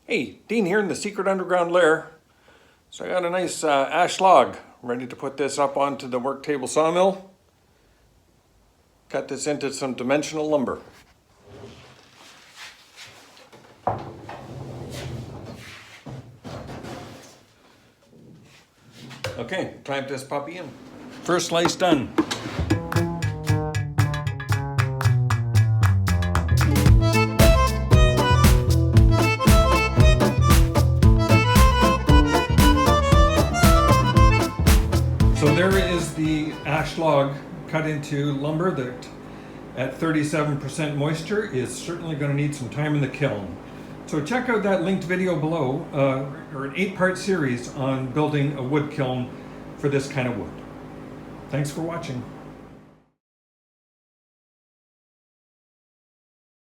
Hey, Dean here in the secret underground lair. So I got a nice ash log ready to put this up onto the Worktable Sawmill. Cut this into some dimensional lumber. Okay, clamp this puppy in. First slice done. So there is the ash log cut into lumber that at 37% moisture is certainly going to need some time in the kiln. So check out that linked video below, or an 8-part series on building a wood kiln for this kind of wood. Thanks for watching.